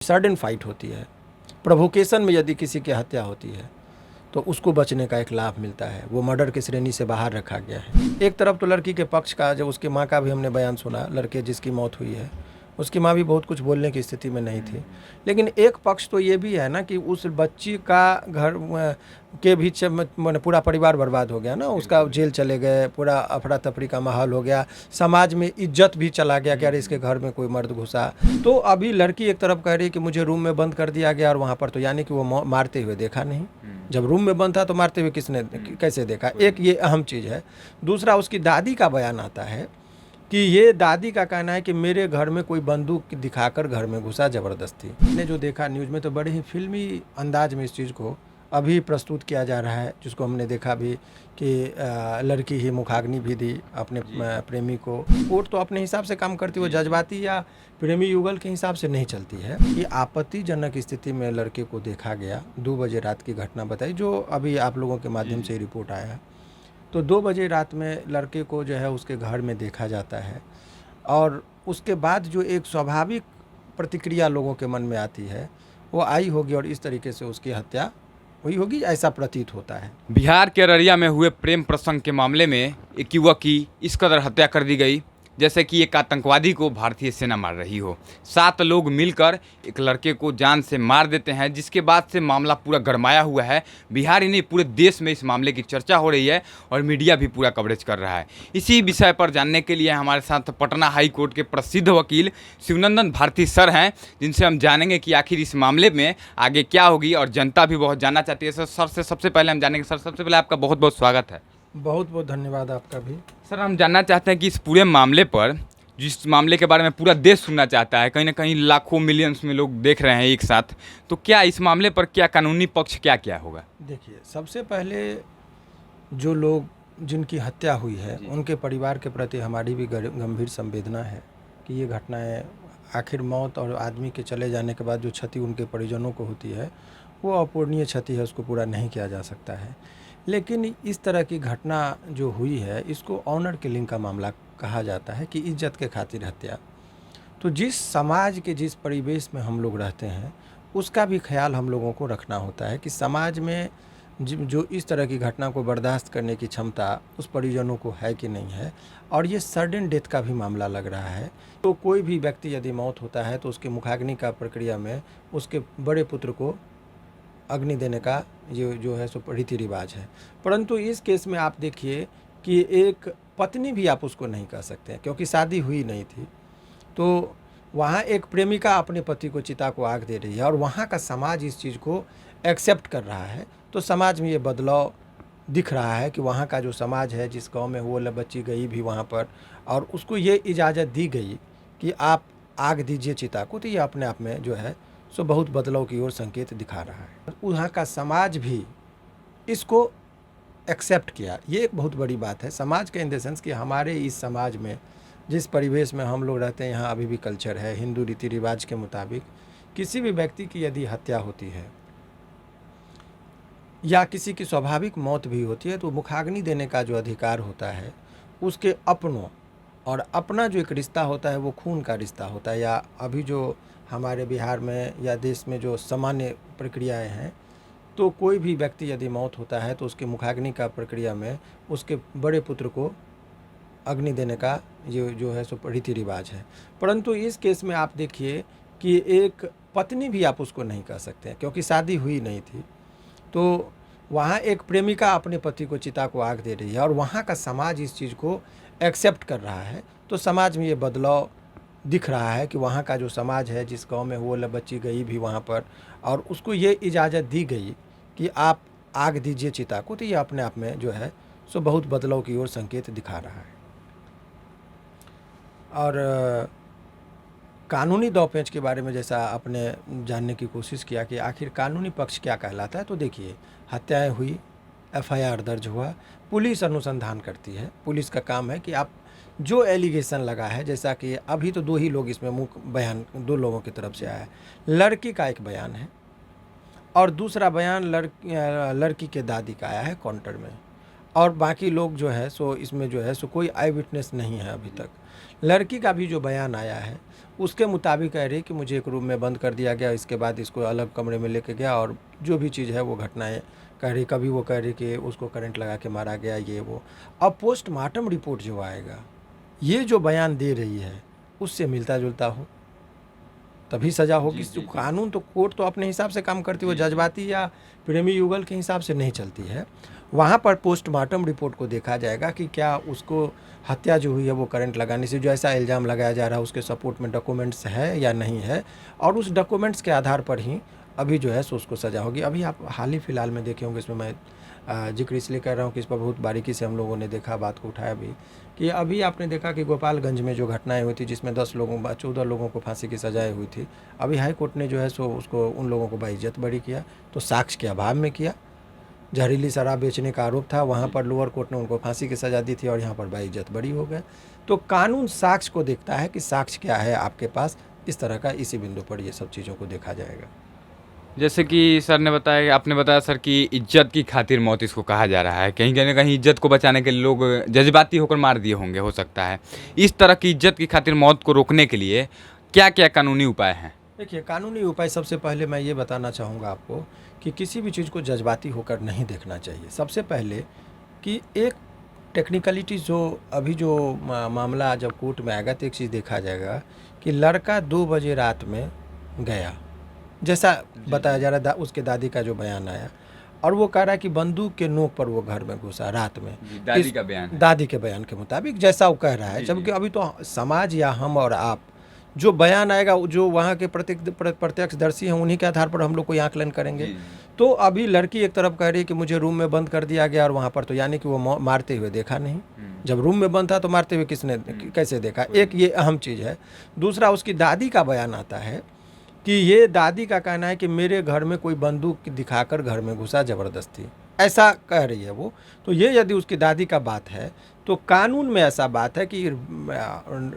Sudden fight होती है, provocation में यदि किसी की हत्या होती है तो उसको बचने का एक लाभ मिलता है, वो मर्डर की श्रेणी से बाहर रखा गया है। एक तरफ तो लड़की के पक्ष का, जब उसकी माँ का भी हमने बयान सुना, लड़के जिसकी मौत हुई है उसकी माँ भी बहुत कुछ बोलने की स्थिति में नहीं थी, लेकिन एक पक्ष तो ये भी है ना कि उस बच्ची का घर के भी मैंने पूरा परिवार बर्बाद हो गया ना, उसका जेल चले गए, पूरा अफरा तफरी का माहौल हो गया, समाज में इज्जत भी चला गया कि अरे इसके घर में कोई मर्द घुसा। तो अभी लड़की एक तरफ कह रही है कि मुझे रूम में बंद कर दिया गया और वहाँ पर तो यानी कि वो मारते हुए देखा नहीं, जब रूम में बंद था तो मारते हुए किसने कैसे देखा, एक ये अहम चीज़ है। दूसरा उसकी दादी का बयान आता है कि ये दादी का कहना है कि मेरे घर में कोई बंदूक दिखाकर घर में घुसा ज़बरदस्ती। मैंने जो देखा न्यूज़ में तो बड़े ही फिल्मी अंदाज में इस चीज़ को अभी प्रस्तुत किया जा रहा है, जिसको हमने देखा भी कि लड़की ही मुखाग्नि भी दी अपने प्रेमी को। कोर्ट तो अपने हिसाब से काम करती है, वो जज्बाती या प्रेमी युगल के हिसाब से नहीं चलती है। ये आपत्तिजनक स्थिति में लड़के को देखा गया, 2 बजे रात की घटना बताई, जो अभी आप लोगों के माध्यम से रिपोर्ट आया है। तो 2 बजे रात में लड़के को जो है उसके घर में देखा जाता है और उसके बाद जो एक स्वाभाविक प्रतिक्रिया लोगों के मन में आती है वो आई होगी और इस तरीके से उसकी हत्या हुई होगी, ऐसा प्रतीत होता है। बिहार के अररिया में हुए प्रेम प्रसंग के मामले में एक युवक की इस कदर हत्या कर दी गई जैसे कि एक आतंकवादी को भारतीय सेना मार रही हो। 7 लोग मिलकर एक लड़के को जान से मार देते हैं, जिसके बाद से मामला पूरा गरमाया हुआ है। बिहार ही नहीं, पूरे देश में इस मामले की चर्चा हो रही है और मीडिया भी पूरा कवरेज कर रहा है। इसी विषय पर जानने के लिए हमारे साथ पटना हाई कोर्ट के प्रसिद्ध वकील शिवनंदन भारती सर हैं, जिनसे हम जानेंगे कि आखिर इस मामले में आगे क्या होगी, और जनता भी बहुत जानना चाहती है। सर से सबसे पहले हम जानेंगे। सर, सबसे पहले आपका बहुत बहुत स्वागत है। बहुत बहुत धन्यवाद आपका भी। सर, हम जानना चाहते हैं कि इस पूरे मामले पर, जिस मामले के बारे में पूरा देश सुनना चाहता है, कहीं ना कहीं लाखों मिलियंस में लोग देख रहे हैं एक साथ, तो क्या इस मामले पर क्या कानूनी पक्ष क्या क्या होगा? देखिए, सबसे पहले जो लोग जिनकी हत्या हुई है उनके परिवार के प्रति हमारी भी गंभीर संवेदना है कि ये घटनाएं, आखिर मौत और आदमी के चले जाने के बाद जो क्षति उनके परिजनों को होती है वो अपूरणीय क्षति है, उसको पूरा नहीं किया जा सकता है। लेकिन इस तरह की घटना जो हुई है इसको ऑनर किलिंग का मामला कहा जाता है कि इज्जत के खातिर हत्या। तो जिस समाज के जिस परिवेश में हम लोग रहते हैं उसका भी ख्याल हम लोगों को रखना होता है कि समाज में जो इस तरह की घटना को बर्दाश्त करने की क्षमता उस परिजनों को है कि नहीं है। और ये सडन डेथ का भी मामला लग रहा है। तो कोई भी व्यक्ति यदि मौत होता है तो उसके मुखाग्नि का प्रक्रिया में उसके बड़े पुत्र को अग्नि देने का ये जो है सो रीति रिवाज है। परंतु इस केस में आप देखिए कि एक पत्नी भी आप उसको नहीं कह सकते हैं क्योंकि शादी हुई नहीं थी। तो वहाँ एक प्रेमिका अपने पति को चिता को आग दे रही है और वहाँ का समाज इस चीज़ को एक्सेप्ट कर रहा है। तो समाज में ये बदलाव दिख रहा है कि वहाँ का जो समाज है, जिस गांव में वो बच्ची गई भी वहाँ पर और उसको ये इजाज़त दी गई कि आप आग दीजिए चिता को, तो ये अपने आप में जो है सो बहुत बदलाव की ओर संकेत दिखा रहा है। वहाँ का समाज भी इसको एक्सेप्ट किया, ये एक बहुत बड़ी बात है। समाज के इन द सेंस कि हमारे इस समाज में जिस परिवेश में हम लोग रहते हैं, यहाँ अभी भी कल्चर है, हिंदू रीति रिवाज के मुताबिक किसी भी व्यक्ति की यदि हत्या होती है या किसी की स्वाभाविक मौत भी होती है तो मुखाग्नि देने का जो अधिकार होता है उसके अपनों और अपना जो एक रिश्ता होता है वो खून का रिश्ता होता है। या अभी जो हमारे बिहार में या देश में जो सामान्य प्रक्रियाएं हैं, तो कोई भी व्यक्ति यदि मौत होता है तो उसके मुखाग्नि का प्रक्रिया में उसके बड़े पुत्र को अग्नि देने का ये जो है सो रीति रिवाज है। परंतु इस केस में आप देखिए कि एक पत्नी भी आप उसको नहीं कह सकते हैं क्योंकि शादी हुई नहीं थी। तो वहाँ एक प्रेमिका अपने पति को चिता को आग दे रही है और वहाँ का समाज इस चीज़ को एक्सेप्ट कर रहा है। तो समाज में ये बदलाव दिख रहा है कि वहाँ का जो समाज है, जिस गांव में वो बच्ची गई भी वहाँ पर और उसको ये इजाज़त दी गई कि आप आग दीजिए चिता को, तो ये अपने आप में जो है सो बहुत बदलाव की ओर संकेत दिखा रहा है। और कानूनी दांव-पेच के बारे में जैसा आपने जानने की कोशिश किया कि आखिर कानूनी पक्ष क्या कहलाता है, तो देखिए, हत्याएं हुई, एफआईआर दर्ज हुआ, पुलिस अनुसंधान करती है। पुलिस का काम है कि आप जो एलिगेशन लगा है, जैसा कि अभी तो 2 ही लोग इसमें मुख्य बयान 2 लोगों की तरफ से आया है। लड़की का एक बयान है और दूसरा बयान लड़की के दादी का आया है काउंटर में। और बाकी लोग जो है सो इसमें जो है सो कोई आई विटनेस नहीं है अभी तक। लड़की का भी जो बयान आया है उसके मुताबिक कह रही कि मुझे एक रूम में बंद कर दिया गया, इसके बाद इसको अलग कमरे में लेके गया और जो भी चीज़ है वो घटनाएं कह रही। कभी वो कह रही कि उसको करंट लगा के मारा गया, ये वो। अब पोस्टमार्टम रिपोर्ट जो आएगा, ये जो बयान दे रही है उससे मिलता जुलता हो तभी सज़ा होगी। कानून तो कोर्ट तो अपने हिसाब से काम करती है, वो जज्बाती या प्रेमी युगल के हिसाब से नहीं चलती है। वहाँ पर पोस्टमार्टम रिपोर्ट को देखा जाएगा कि क्या उसको हत्या जो हुई है वो करंट लगाने से, जो ऐसा इल्ज़ाम लगाया जा रहा है उसके सपोर्ट में डॉक्यूमेंट्स है या नहीं है, और उस डॉक्यूमेंट्स के आधार पर ही अभी जो है सो उसको सज़ा होगी। अभी आप हाल ही फिलहाल में देखे होंगे, इसमें मैं जिक्र इसलिए कर रहा हूँ कि इस पर बहुत बारीकी से हम लोगों ने देखा, बात को उठाया भी, कि अभी आपने देखा कि गोपालगंज में जो घटनाएं हुई थी जिसमें 14 लोगों को फांसी की सजाएं हुई थी, अभी हाई कोर्ट ने जो है सो उसको उन लोगों को बाइज्जत बरी किया। तो साक्ष्य के अभाव में किया। जहरीली शराब बेचने का आरोप था, वहाँ पर लोअर कोर्ट ने उनको फांसी की सज़ा दी थी और यहाँ पर बाइज्जत बरी हो गए। तो कानून साक्ष्य को देखता है कि साक्ष्य क्या है आपके पास, इस तरह का इसी बिंदु पर ये सब चीज़ों को देखा जाएगा। जैसे कि सर ने बताया, आपने बताया सर कि इज्जत की खातिर मौत इसको कहा जा रहा है, कहीं ना कहीं इज्जत को बचाने के लिए लोग जज्बाती होकर मार दिए होंगे, हो सकता है। इस तरह की इज्जत की खातिर मौत को रोकने के लिए क्या क्या कानूनी उपाय हैं? देखिए, कानूनी उपाय सबसे पहले मैं ये बताना चाहूँगा आपको कि किसी भी चीज़ को जज्बाती होकर नहीं देखना चाहिए। सबसे पहले कि एक टेक्निकलिटी जो अभी जो मामला जब कोर्ट में आएगा तो एक चीज़ देखा जाएगा कि लड़का 2 बजे रात में गया, जैसा बताया जा रहा है, उसके दादी का जो बयान आया, और वो कह रहा है कि बंदूक के नोक पर वो घर में घुसा रात में। दादी का बयान है। दादी के बयान के मुताबिक जैसा वो कह रहा है, जबकि अभी तो समाज या हम और आप जो बयान आएगा, जो वहाँ के प्रत्यक्षदर्शी हैं, उन्हीं के आधार पर हम लोग कोई आकलन करेंगे। तो अभी लड़की एक तरफ कह रही है कि मुझे रूम में बंद कर दिया गया, और वहाँ पर तो यानी कि वो मारते हुए देखा नहीं। जब रूम में बंद था तो मारते हुए किसने कैसे देखा? एक ये अहम चीज़ है। दूसरा, उसकी दादी का बयान आता है कि ये दादी का कहना है कि मेरे घर में कोई बंदूक दिखाकर घर में घुसा ज़बरदस्ती, ऐसा कह रही है वो। तो ये यदि उसकी दादी का बात है तो कानून में ऐसा बात है कि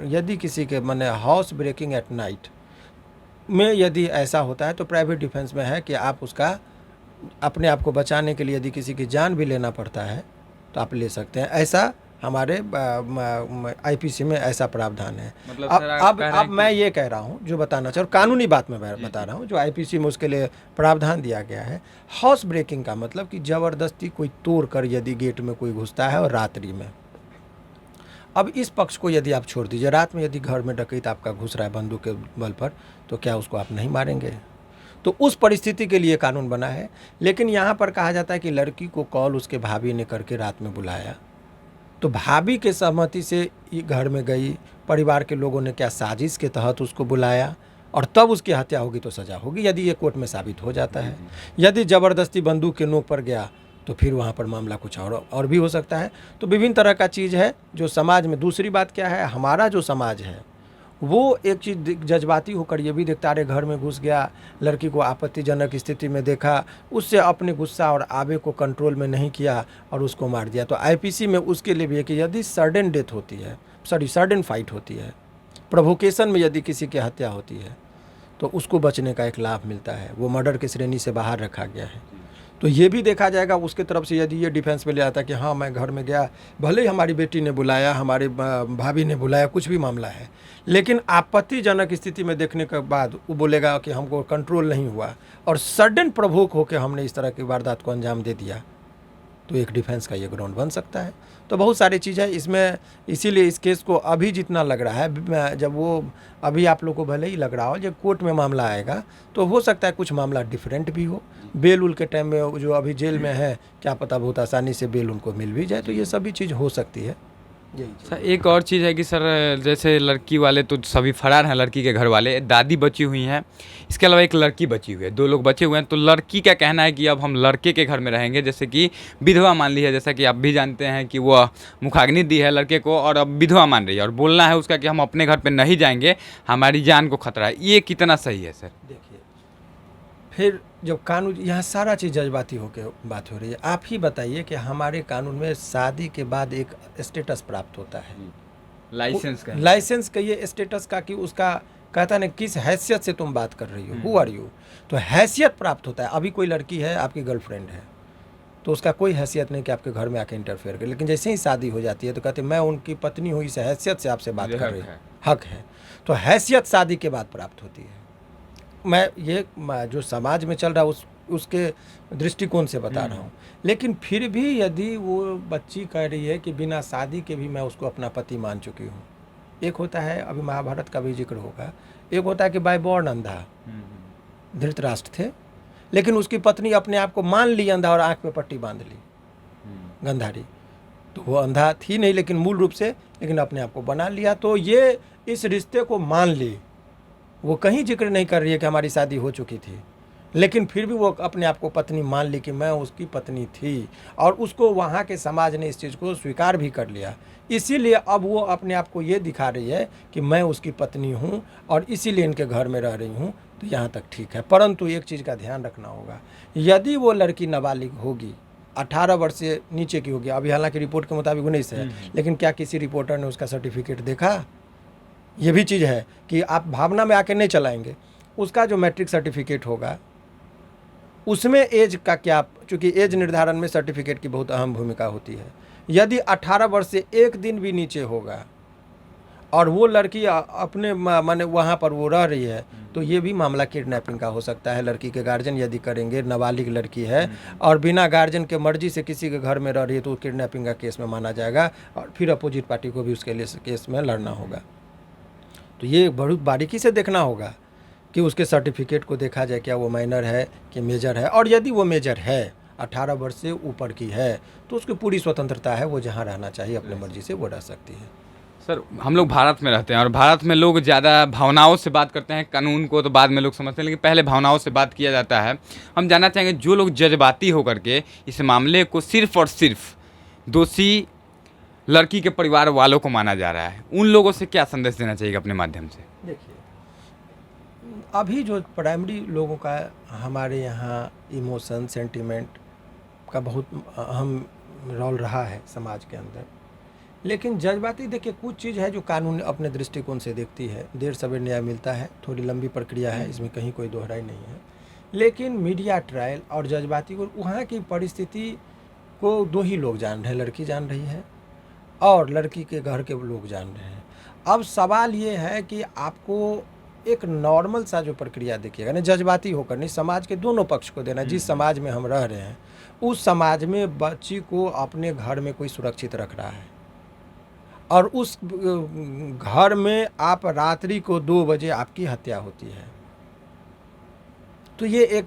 यदि किसी के माने हाउस ब्रेकिंग एट नाइट में यदि ऐसा होता है तो प्राइवेट डिफेंस में है कि आप उसका अपने आप को बचाने के लिए यदि किसी की जान भी लेना पड़ता है तो आप ले सकते हैं। ऐसा हमारे आईपीसी में ऐसा प्रावधान है। मतलब अब मैं ये कह रहा हूँ, जो बताना चाह रहा हूँ, कानूनी बात में बता रहा हूँ, जो आईपीसी में उसके लिए प्रावधान दिया गया है। हाउस ब्रेकिंग का मतलब कि ज़बरदस्ती कोई तोड़ कर यदि गेट में कोई घुसता है और रात्रि में, अब इस पक्ष को यदि आप छोड़ दीजिए, रात में यदि घर में डकैत आपका घुस रहा है बंदूक के बल पर, तो क्या उसको आप नहीं मारेंगे? तो उस परिस्थिति के लिए कानून बना है। लेकिन यहाँ पर कहा जाता है कि लड़की को कॉल उसके भाभी ने करके रात में बुलाया, तो भाभी के सहमति से ये घर में गई, परिवार के लोगों ने क्या साजिश के तहत उसको बुलाया, और तब उसकी हत्या होगी तो सज़ा होगी, यदि ये कोर्ट में साबित हो जाता है। यदि ज़बरदस्ती बंदूक के नोक पर गया तो फिर वहाँ पर मामला कुछ और भी हो सकता है। तो विभिन्न तरह का चीज़ है जो समाज में। दूसरी बात क्या है, हमारा जो समाज है वो एक चीज़ जज्बाती होकर ये भी देखता है, घर में घुस गया, लड़की को आपत्तिजनक स्थिति में देखा, उससे अपने गुस्सा और आवेग को कंट्रोल में नहीं किया और उसको मार दिया। तो आईपीसी में उसके लिए भी है कि यदि सडन डेथ होती है, सडन फाइट होती है, प्रोवोकेशन में यदि किसी की हत्या होती है, तो उसको बचने का एक लाभ मिलता है, वो मर्डर की श्रेणी से बाहर रखा गया है। तो ये भी देखा जाएगा उसके तरफ से, यदि ये डिफेंस में ले आता कि हाँ मैं घर में गया, भले ही हमारी बेटी ने बुलाया, हमारी भाभी ने बुलाया, कुछ भी मामला है, लेकिन आपत्तिजनक स्थिति में देखने के बाद वो बोलेगा कि हमको कंट्रोल नहीं हुआ और सडन प्रवोक होकर हमने इस तरह की वारदात को अंजाम दे दिया, तो एक डिफेंस का ये ग्राउंड बन सकता है। तो बहुत सारी चीज़ें इसमें, इसीलिए इस केस को अभी जितना लग रहा है, जब वो अभी आप लोग को भले ही लग रहा हो, जब कोर्ट में मामला आएगा तो हो सकता है कुछ मामला डिफरेंट भी हो। बेल उल के टाइम में जो अभी जेल में है, क्या पता बहुत आसानी से बेल उनको मिल भी जाए, तो ये सभी चीज़ हो सकती है। सर एक और चीज़ है कि सर जैसे लड़की वाले तो सभी फरार हैं, लड़की के घर वाले, दादी बची हुई हैं, इसके अलावा एक लड़की बची हुई है, 2 लोग बचे हुए हैं। तो लड़की का कहना है कि अब हम लड़के के घर में रहेंगे, जैसे कि विधवा मान ली है, जैसा कि आप भी जानते हैं कि वो मुखाग्नि दी है लड़के को और अब विधवा मान रही है, और बोलना है उसका कि हम अपने घर पर नहीं जाएंगे, हमारी जान को खतरा है। ये कितना सही है सर? देखिए, फिर जब कानून, यहाँ सारा चीज़ जज्बाती होकर बात हो रही है, आप ही बताइए कि हमारे कानून में शादी के बाद एक स्टेटस प्राप्त होता है, लाइसेंस का ये स्टेटस का, कि उसका कहता है किस हैसियत से तुम बात कर रही हो, हु आर यू, तो हैसियत प्राप्त होता है। अभी कोई लड़की है, आपकी गर्लफ्रेंड है, तो उसका कोई हैसियत नहीं कि आपके घर में आके इंटरफेयर करे। लेकिन जैसे ही शादी हो जाती है तो कहते हैं मैं उनकी पत्नी हूँ, इस हैसियत से आपसे बात कर रही हूँ, हक है। तो हैसियत शादी के बाद प्राप्त होती है। जो समाज में चल रहा है उसके दृष्टिकोण से बता रहा हूँ। लेकिन फिर भी यदि वो बच्ची कह रही है कि बिना शादी के भी मैं उसको अपना पति मान चुकी हूँ। एक होता है, अभी महाभारत का भी जिक्र होगा, एक होता है कि बाय बॉर्न अंधा धृतराष्ट्र थे, लेकिन उसकी पत्नी अपने आप को मान ली अंधा और आंख पे पट्टी बांध ली गंधारी। तो वो अंधा थी नहीं लेकिन मूल रूप से, लेकिन अपने आप को बना लिया। तो ये इस रिश्ते को मान ली। वो कहीं जिक्र नहीं कर रही है कि हमारी शादी हो चुकी थी, लेकिन फिर भी वो अपने आप को पत्नी मान ली कि मैं उसकी पत्नी थी, और उसको वहाँ के समाज ने इस चीज़ को स्वीकार भी कर लिया। इसीलिए अब वो अपने आप को ये दिखा रही है कि मैं उसकी पत्नी हूँ और इसीलिए इनके घर में रह रही हूँ। तो यहाँ तक ठीक है, परंतु एक चीज़ का ध्यान रखना होगा, यदि वो लड़की नाबालिग होगी, 18 वर्ष से नीचे की होगी, अभी हालांकि रिपोर्ट के मुताबिक 19 है, लेकिन क्या किसी रिपोर्टर ने उसका सर्टिफिकेट देखा? ये भी चीज़ है कि आप भावना में आके नहीं चलाएंगे। उसका जो मैट्रिक सर्टिफिकेट होगा उसमें एज का क्या, चूँकि एज निर्धारण में सर्टिफिकेट की बहुत अहम भूमिका होती है। यदि 18 वर्ष से एक दिन भी नीचे होगा और वो लड़की अपने माने वहाँ पर वो रह रही है, तो ये भी मामला किडनैपिंग का हो सकता है। लड़की के गार्जियन यदि करेंगे, नाबालिग लड़की है और बिना गार्जियन के मर्जी से किसी के घर में रह रही है, तो किडनैपिंग का केस में माना जाएगा और फिर अपोजिट पार्टी को भी उसके लिए केस में लड़ना होगा। तो ये बहुत बारीकी से देखना होगा कि उसके सर्टिफिकेट को देखा जाए, क्या वो माइनर है कि मेजर है, और यदि वो मेजर है, 18 वर्ष से ऊपर की है, तो उसकी पूरी स्वतंत्रता है, वो जहाँ रहना चाहिए अपने मर्जी से वो रह सकती है। सर, हम लोग भारत में रहते हैं और भारत में लोग ज़्यादा भावनाओं से बात करते हैं। कानून को तो बाद में लोग समझते हैं, लेकिन पहले भावनाओं से बात किया जाता है। हम जानना चाहेंगे, जो लोग जज्बाती होकर के इस मामले को सिर्फ और सिर्फ दोषी लड़की के परिवार वालों को माना जा रहा है, उन लोगों से क्या संदेश देना चाहिए अपने माध्यम से? देखिए, अभी जो प्राइमरी लोगों का हमारे यहाँ इमोशन, सेंटिमेंट का बहुत अहम रोल रहा है समाज के अंदर। लेकिन जज्बाती, देखिए, कुछ चीज़ है जो कानून अपने दृष्टिकोण से देखती है, देर सवेर न्याय मिलता है, थोड़ी लंबी प्रक्रिया है, इसमें कहीं कोई दोहराई नहीं है। लेकिन मीडिया ट्रायल और जज्बाती को, वहाँ की परिस्थिति को दो ही लोग जान रहे हैं, लड़की जान रही है और लड़की के घर के लोग जान रहे हैं। अब सवाल ये है कि आपको एक नॉर्मल सा जो प्रक्रिया देखिएगा ना, जज्बाती होकर नहीं, समाज के दोनों पक्ष को देना। जिस समाज में हम रह रहे हैं उस समाज में बच्ची को अपने घर में कोई सुरक्षित रख रहा है और उस घर में आप रात्रि को 2 बजे आपकी हत्या होती है, तो ये एक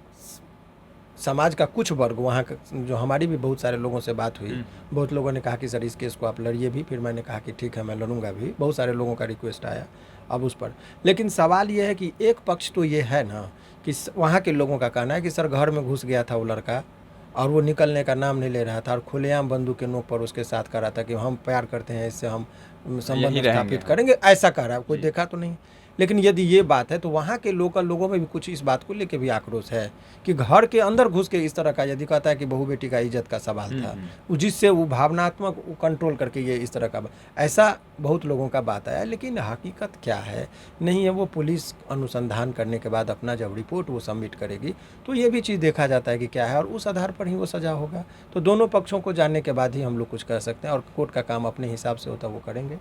समाज का कुछ वर्ग, वहाँ का जो हमारी भी बहुत सारे लोगों से बात हुई, बहुत लोगों ने कहा कि सर इस केस को आप लड़िए भी, फिर मैंने कहा कि ठीक है मैं लड़ूंगा भी, बहुत सारे लोगों का रिक्वेस्ट आया अब उस पर। लेकिन सवाल ये है कि एक पक्ष तो ये है ना कि वहाँ के लोगों का कहना है कि सर घर में घुस गया था वो लड़का और वो निकलने का नाम नहीं ले रहा था और खुलेआम बंदूक के नोक पर उसके साथ कर रहा था कि हम प्यार करते हैं, इससे हम संबंध स्थापित करेंगे, ऐसा कह रहा है। कोई देखा तो नहीं, लेकिन यदि ये बात है तो वहाँ के लोकल लोगों में भी कुछ इस बात को लेके भी आक्रोश है कि घर के अंदर घुस के इस तरह का, यदि कहता है कि बहू बेटी का इज्जत का सवाल था, जिससे वो भावनात्मक कंट्रोल करके ये इस तरह का, ऐसा बहुत लोगों का बात आया। लेकिन हकीकत क्या है नहीं है, वो पुलिस अनुसंधान करने के बाद अपना जब रिपोर्ट वो सबमिट करेगी तो ये भी चीज़ देखा जाता है कि क्या है और उस आधार पर ही वो सज़ा होगा। तो दोनों पक्षों को जानने के बाद ही हम लोग कुछ कर सकते हैं और कोर्ट का काम अपने हिसाब से होता है वो करेंगे।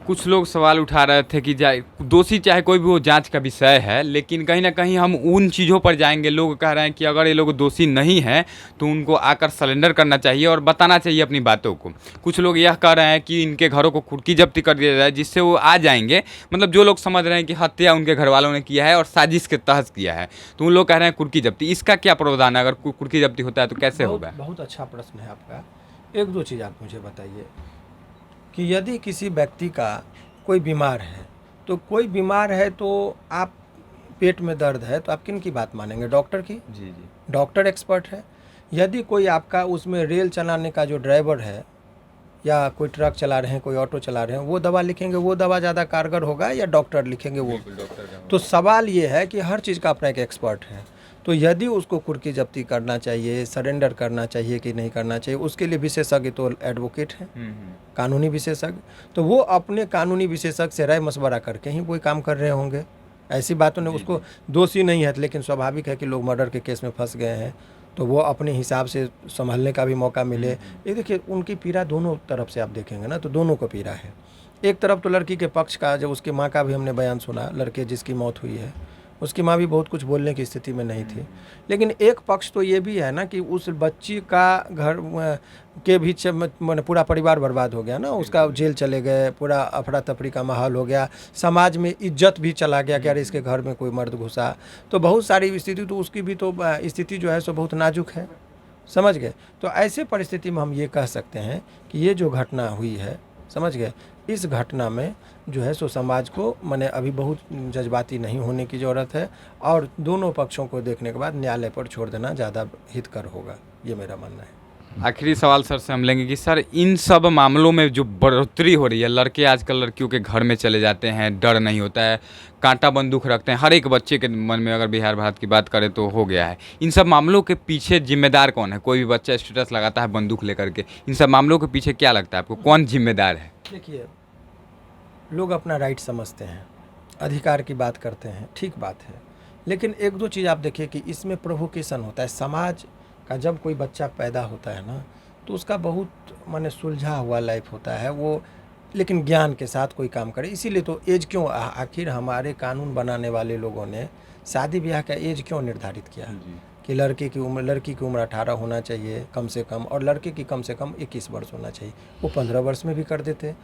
कुछ लोग सवाल उठा रहे थे कि दोषी चाहे कोई भी वो जांच का विषय है, लेकिन कहीं ना कहीं हम उन चीज़ों पर जाएंगे। लोग कह रहे हैं कि अगर ये लोग दोषी नहीं हैं तो उनको आकर सरेंडर करना चाहिए और बताना चाहिए अपनी बातों को। कुछ लोग यह कह रहे हैं कि इनके घरों को कुर्की जब्ती कर दिया जाए जिससे वो आ जाएंगे, मतलब जो लोग समझ रहे हैं कि हत्या उनके घर वालों ने किया है और साजिश के तहत किया है, तो उन लोग कह रहे हैं कुर्की जब्ती। इसका क्या प्रावधान है? अगर कुर्की जब्ती होता है तो कैसे होगा? बहुत अच्छा प्रश्न है आपका। एक दो चीज़ आप मुझे बताइए कि यदि किसी व्यक्ति का कोई बीमार है, तो कोई बीमार है तो आप, पेट में दर्द है तो आप किन की बात मानेंगे? डॉक्टर की। जी। डॉक्टर एक्सपर्ट है। यदि कोई आपका उसमें रेल चलाने का जो ड्राइवर है या कोई ट्रक चला रहे हैं, कोई ऑटो चला रहे हैं, वो दवा लिखेंगे, वो दवा ज़्यादा कारगर होगा या डॉक्टर लिखेंगे वो? तो सवाल ये है कि हर चीज़ का अपना एक एक्सपर्ट है। तो यदि उसको कुर्की जब्ती करना चाहिए, सरेंडर करना चाहिए कि नहीं करना चाहिए, उसके लिए विशेषज्ञ तो एडवोकेट हैं, कानूनी विशेषज्ञ, तो वो अपने कानूनी विशेषज्ञ से राय मशवरा करके ही कोई काम कर रहे होंगे। ऐसी बातों ने उसको दोषी नहीं है, लेकिन स्वाभाविक है कि लोग मर्डर के केस में फंस गए हैं तो वो अपने हिसाब से संभलने का भी मौका मिले। ये देखिए उनकी पीड़ा दोनों तरफ से आप देखेंगे ना, तो दोनों को पीड़ा है। एक तरफ तो लड़की के पक्ष का, जब उसकी माँ का भी हमने बयान सुना, लड़के जिसकी मौत हुई है उसकी माँ भी बहुत कुछ बोलने की स्थिति में नहीं थी। लेकिन एक पक्ष तो ये भी है ना कि उस बच्ची का घर के भी मैंने पूरा परिवार बर्बाद हो गया ना, उसका जेल चले गए, पूरा अफरा तफरी का माहौल हो गया, समाज में इज्जत भी चला गया कि अरे इसके घर में कोई मर्द घुसा। तो बहुत सारी स्थिति, तो उसकी भी तो स्थिति जो है सो बहुत नाजुक है, समझ गए। तो ऐसे परिस्थिति में हम ये कह सकते हैं कि ये जो घटना हुई है, समझ गए, इस घटना में जो है सो समाज को माने अभी बहुत जज्बाती नहीं होने की ज़रूरत है, और दोनों पक्षों को देखने के बाद न्यायालय पर छोड़ देना ज़्यादा हितकर होगा, ये मेरा मानना है। आखिरी सवाल सर से हम लेंगे कि सर इन सब मामलों में जो बढ़ोतरी हो रही है, लड़के आजकल लड़कियों के घर में चले जाते हैं, डर नहीं होता है, कांटा बंदूक रखते हैं, हर एक बच्चे के मन में, अगर बिहार भारत की बात करें तो हो गया है। इन सब मामलों के पीछे जिम्मेदार कौन है? कोई भी बच्चा स्टेटस लगाता है बंदूक लेकर के, इन सब मामलों के पीछे क्या लगता है आपको, कौन जिम्मेदार है? देखिए, लोग अपना राइट समझते हैं, अधिकार की बात करते हैं, ठीक बात है, लेकिन एक दो चीज़ आप देखिए कि इसमें प्रोवोकेशन होता है। समाज का जब कोई बच्चा पैदा होता है ना, तो उसका बहुत माने सुलझा हुआ लाइफ होता है वो, लेकिन ज्ञान के साथ कोई काम करे। इसीलिए तो एज क्यों, आखिर हमारे कानून बनाने वाले लोगों ने शादी ब्याह का एज क्यों निर्धारित किया कि लड़की की उम्र 18 होना चाहिए कम से कम, और लड़के की कम से कम 21 वर्ष होना चाहिए। वो 15 वर्ष में भी कर देते,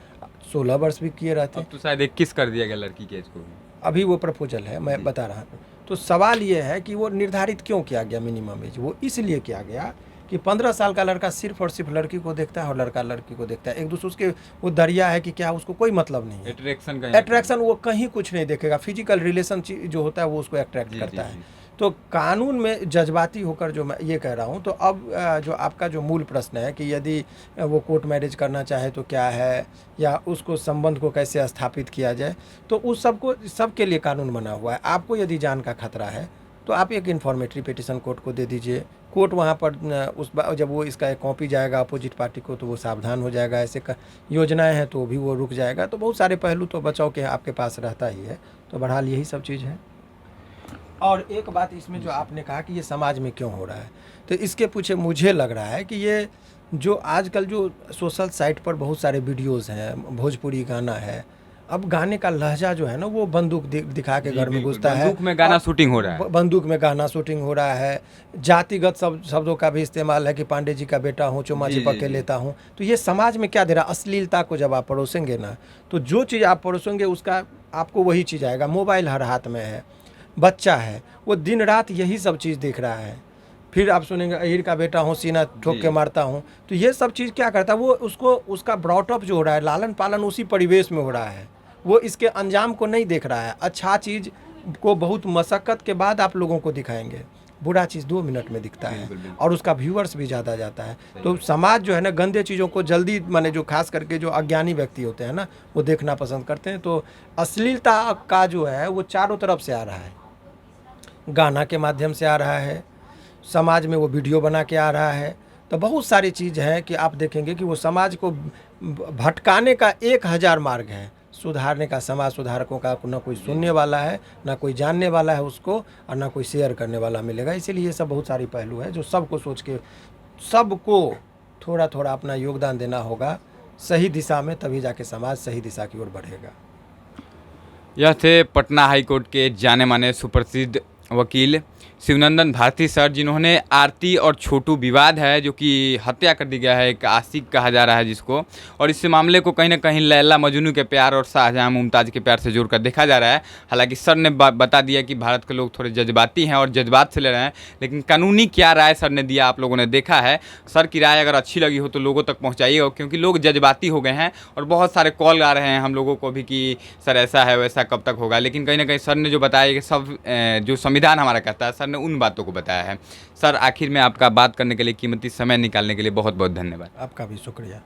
16 वर्ष भी किए रहते। अब तो शायद 21 कर दिया गया लड़की के एज को भी। अभी वो प्रपोजल है, मैं बता रहा हूँ। तो सवाल ये है कि वो निर्धारित क्यों किया गया मिनिमम एज? वो इसलिए किया गया कि 15 साल का लड़का सिर्फ और सिर्फ लड़की को देखता है और लड़का लड़की को देखता है, एक दूसरे उसके वो दरिया है कि क्या, उसको कोई मतलब नहीं है। अट्रैक्शन वो कहीं कुछ नहीं देखेगा, फिजिकल रिलेशन जो होता है वो उसको अट्रैक्ट करता है। तो कानून में जज्बाती होकर जो मैं ये कह रहा हूँ, तो अब जो आपका जो मूल प्रश्न है कि यदि वो कोर्ट मैरिज करना चाहे तो क्या है, या उसको संबंध को कैसे स्थापित किया जाए, तो उस सबके लिए कानून बना हुआ है। आपको यदि जान का खतरा है तो आप एक इन्फॉर्मेटरी पिटिशन कोर्ट को दे दीजिए, कोर्ट वहाँ पर जब वो इसका एक कॉपी जाएगा अपोजिट पार्टी को तो वो सावधान हो जाएगा। ऐसे योजनाएं हैं तो भी वो रुक जाएगा। तो बहुत सारे पहलू तो बचाव के आपके पास रहता ही है। तो बहरहाल यही सब चीज़ है। और एक बात इसमें जो आपने कहा कि ये समाज में क्यों हो रहा है, तो इसके पीछे मुझे लग रहा है कि ये जो आजकल जो सोशल साइट पर बहुत सारे वीडियोज़ हैं, भोजपुरी गाना है, अब गाने का लहजा जो है ना वो बंदूक दिखा के घर में घुसता है, बंदूक में गाना शूटिंग हो रहा है, बंदूक में गाना शूटिंग हो रहा है, जातिगत शब्दों का भी इस्तेमाल है कि पांडे जी का बेटा हूँ, चुमा चिपक के लेता हूँ। तो ये समाज में क्या दे रहा है? अश्लीलता को जब आप परोसेंगे ना, तो जो चीज़ आप परोसेंगे उसका आपको वही चीज़ आएगा। मोबाइल हर हाथ में है, बच्चा है वो दिन रात यही सब चीज़ देख रहा है। फिर आप सुनेंगे अहिर का बेटा हूँ, सीना ठोक के मारता हूँ। तो ये सब चीज़ क्या करता है, वो उसका ब्रॉटअप जो हो रहा है, लालन पालन उसी परिवेश में हो रहा है। वो इसके अंजाम को नहीं देख रहा है। अच्छा चीज़ को बहुत मशक्क़त के बाद आप लोगों को दिखाएंगे, बुरा चीज़ 2 मिनट में दिखता है और उसका व्यूअर्स भी ज़्यादा जाता है। तो समाज जो है ना गंदे चीज़ों को जल्दी माने जो खास करके जो अज्ञानी व्यक्ति होते हैं ना वो देखना पसंद करते हैं। तो अश्लीलता का जो है वो चारों तरफ से आ रहा है, गाना के माध्यम से आ रहा है, समाज में वो वीडियो बना के आ रहा है। तो बहुत सारी चीज़ है कि आप देखेंगे कि वो समाज को भटकाने का 1000 मार्ग है। सुधारने का समाज सुधारकों का ना कोई सुनने वाला है, ना कोई जानने वाला है उसको, और ना कोई शेयर करने वाला मिलेगा। इसीलिए ये सब बहुत सारी पहलू है जो सबको सोच के सबको थोड़ा थोड़ा अपना योगदान देना होगा सही दिशा में, तभी जाके समाज सही दिशा की ओर बढ़ेगा। यह थे पटना हाईकोर्ट के जाने माने सुप्रसिद्ध वकील शिवनंदन भारती सर, जिन्होंने आरती और छोटू विवाद है जो कि हत्या कर दी गया है, एक आशिक कहा जा रहा है जिसको, और इस मामले को कहीं ना कहीं लैला मजनू के प्यार और शाहजहां मुमताज़ के प्यार से जोड़कर देखा जा रहा है। हालांकि सर ने बता दिया कि भारत के लोग थोड़े जज्बाती हैं और जज्बात से ले रहे हैं, लेकिन कानूनी क्या राय सर ने दिया आप लोगों ने देखा है। सर की राय अगर अच्छी लगी हो तो लोगों तक पहुँचाइएगा, क्योंकि लोग जज्बाती हो गए हैं और बहुत सारे कॉल आ रहे हैं हम लोगों को भी कि सर ऐसा है वैसा कब तक होगा। लेकिन कहीं ना कहीं सर ने जो बताया कि सब जो संविधान हमारा कहता है, सर ने उन बातों को बताया है। सर आखिर में आपका बात करने के लिए, कीमती समय निकालने के लिए बहुत बहुत धन्यवाद। आपका भी शुक्रिया।